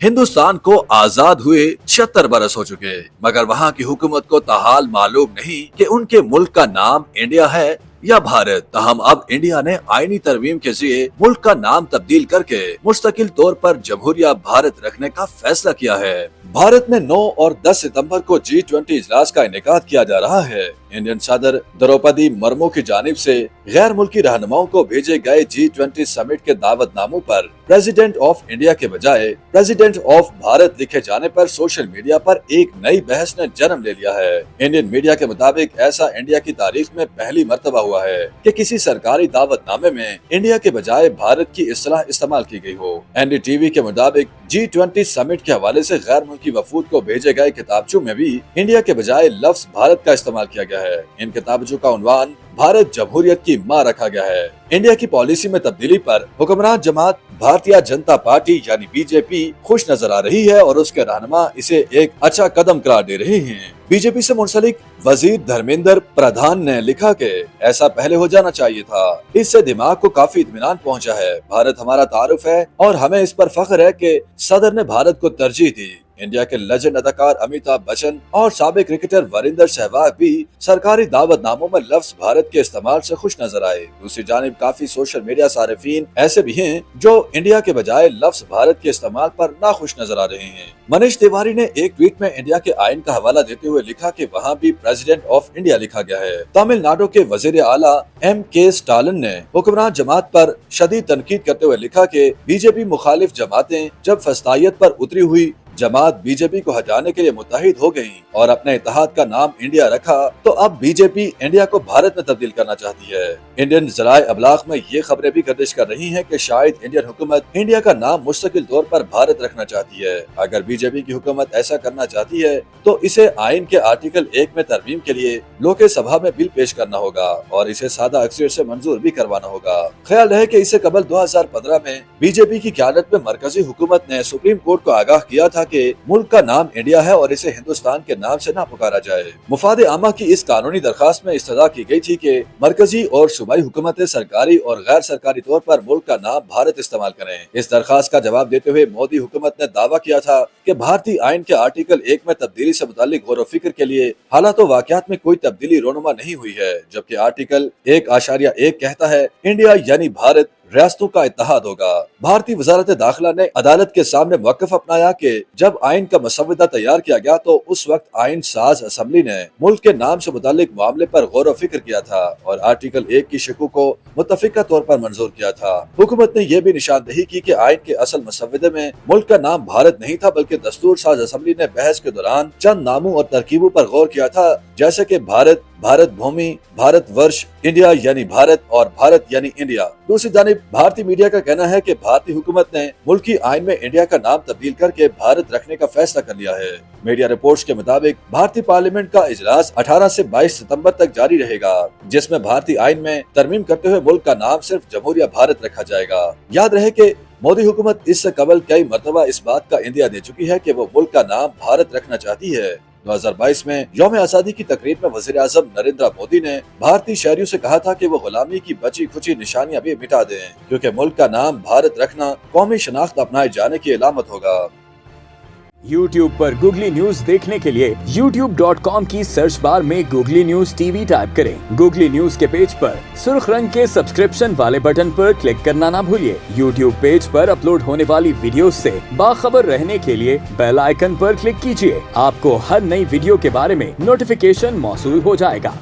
हिंदुस्तान को आजाद हुए 76 बरस हो चुके, मगर वहाँ की हुकूमत को ताहाल मालूम नहीं कि उनके मुल्क का नाम इंडिया है या भारत। ताहम अब इंडिया ने आईनी तरमीम के जरिए मुल्क का नाम तब्दील करके मुस्तकिल तौर पर जमहूरिया भारत रखने का फैसला किया है। भारत में 9 और 10 सितंबर को G20 इजलास का इनेकाद किया जा रहा है। इंडियन सदर द्रौपदी मुर्मू की जानिब से गैर मुल्की रहनुमाओं को भेजे गए G20 समिट के दावतनामों पर प्रेसिडेंट ऑफ इंडिया के बजाय प्रेसिडेंट ऑफ भारत लिखे जाने पर सोशल मीडिया पर एक नई बहस ने जन्म ले लिया है। इंडियन मीडिया के मुताबिक ऐसा इंडिया की तारीख में पहली मर्तबा हुआ है कि किसी सरकारी दावतनामे में इंडिया के बजाय भारत की इस्तेलाह इस्तेमाल की गई हो। NDTV के मुताबिक G20 समिट के हवाले से गैर मुल्की वफूद को भेजे गए किताबचों में भी इंडिया के बजाय लफ्ज भारत का इस्तेमाल किया गया है। इन किताबचों का उन्वान भारत जमहूरियत की मां रखा गया है। इंडिया की पॉलिसी में तब्दीली पर हुक्मरान जमात भारतीय जनता पार्टी यानी बीजेपी खुश नजर आ रही है और उसके रहनुमा इसे एक अच्छा कदम करार दे रहे हैं। बीजेपी से मुंसलिक वजीर धर्मेंद्र प्रधान ने लिखा कि ऐसा पहले हो जाना चाहिए था, इससे दिमाग को काफी इत्मीनान पहुंचा है। भारत हमारा तारुफ है और हमें इस पर फख्र है कि सदर ने भारत को तरजीह दी। इंडिया के लेजेंड अदाकार अमिताभ बच्चन और साबिक क्रिकेटर वीरेंद्र सहवाग भी सरकारी दावतनामों में लफ्ज भारत के इस्तेमाल से खुश नजर आए। दूसरी जानिब काफी सोशल मीडिया सारिफीन ऐसे भी हैं जो इंडिया के बजाय लफ्ज भारत के इस्तेमाल पर नाखुश नजर आ रहे हैं। मनीष तिवारी ने एक ट्वीट में इंडिया के आइन का हवाला देते हुए लिखा कि वहाँ भी प्रेसिडेंट ऑफ इंडिया लिखा गया है। तमिलनाडु के वजीर आला MK स्टालिन ने हुक्मरान जमात पर शदीद तनकीद करते हुए लिखा कि बीजेपी मुखालिफ जमातें जब फस्तायत पर उतरी हुई जमात बीजेपी को हटाने के लिए मुत्तहिद हो गयी और अपने इत्तेहाद का नाम इंडिया रखा, तो अब बीजेपी इंडिया को भारत में तब्दील करना चाहती है। इंडियन ज़राए अबलाग में ये खबरें भी गर्दिश कर रही हैं कि शायद इंडियन हुकूमत इंडिया का नाम मुस्तकिल तौर पर भारत रखना चाहती है। अगर बीजेपी की हुकूमत ऐसा करना चाहती है तो इसे आइन के आर्टिकल 1 में तरमीम के लिए लोक सभा में बिल पेश करना होगा और इसे सादा अक्सरियत से मंजूर भी करवाना होगा। ख्याल है कि इससे कबल 2015 में बीजेपी की क़यादत में मरकजी हुकूमत ने सुप्रीम कोर्ट को आगाह किया था कि मुल्क का नाम इंडिया है और इसे हिंदुस्तान के नाम से ना पुकारा जाए। मुफाद आमा की इस कानूनी दरखास्त में इस्तदा की गई थी कि मरकजी और सूबाई हुकूमतें सरकारी और गैर सरकारी तौर पर मुल्क का नाम भारत इस्तेमाल करें। इस दरखास्त का जवाब देते हुए मोदी हुकूमत ने दावा किया था कि भारतीय आइन के आर्टिकल 1 में तब्दीली से मुताल्लिक गौर व फिक्र के लिए हालात व वाक़यात में कोई तब्दीली रोनुमा नहीं हुई है, जबकि आर्टिकल 1.1 कहता है इंडिया यानी भारत रियासतों का इत्तेहाद होगा। भारतीय वजारत दाखिला ने अदालत के सामने मौक़िफ़ अपनाया कि जब आइन का मसवदा तैयार किया गया तो उस वक्त आइन साज असम्बली ने मुल्क के नाम से मुताल्लिक मामले पर गौर व फिक्र किया था और आर्टिकल 1 की शिकू को मुत्तफ़िका तौर पर मंजूर किया था। हुकूमत ने यह भी निशानदही की कि आइन के असल मसवदे में मुल्क का नाम भारत नहीं था, बल्कि दस्तूर साज असम्बली ने बहस के दौरान चंद नामों और तरकीबों पर गौर किया था, जैसे कि भारत, भारत भूमि, भारत वर्ष, इंडिया यानी भारत और भारत यानी इंडिया। दूसरी जानिब भारतीय मीडिया का कहना है कि भारतीय हुकूमत ने मुल्की आइन में इंडिया का नाम तब्दील करके भारत रखने का फैसला कर लिया है। मीडिया रिपोर्ट्स के मुताबिक भारतीय पार्लियामेंट का इजलास 18 से 22 सितंबर तक जारी रहेगा, जिसमें भारतीय आइन में तरमीम करते हुए मुल्क का नाम सिर्फ जमहूरिया भारत रखा जाएगा। याद रहे कि मोदी हुकूमत इससे कबल कई मरतबा इस बात का इंदिया दे चुकी है कि वो मुल्क का नाम भारत रखना चाहती है। 2022 में यौम आज़ादी की तकरीब में वज़ीर आज़म नरेंद्र मोदी ने भारतीय शहरियों से कहा था कि वो गुलामी की बची खुची निशानियां भी मिटा दें, क्योंकि मुल्क का नाम भारत रखना कौमी शनाख्त अपनाए जाने की अलामत होगा। YouTube पर गूगली न्यूज देखने के लिए youtube.com की सर्च बार में गूगली न्यूज TV टाइप करें। गूगली न्यूज के पेज पर सुर्ख रंग के सब्सक्रिप्शन वाले बटन पर क्लिक करना ना भूलिए। YouTube पेज पर अपलोड होने वाली वीडियो से बाखबर रहने के लिए बेल आइकन पर क्लिक कीजिए। आपको हर नई वीडियो के बारे में नोटिफिकेशन मौसूल हो जाएगा।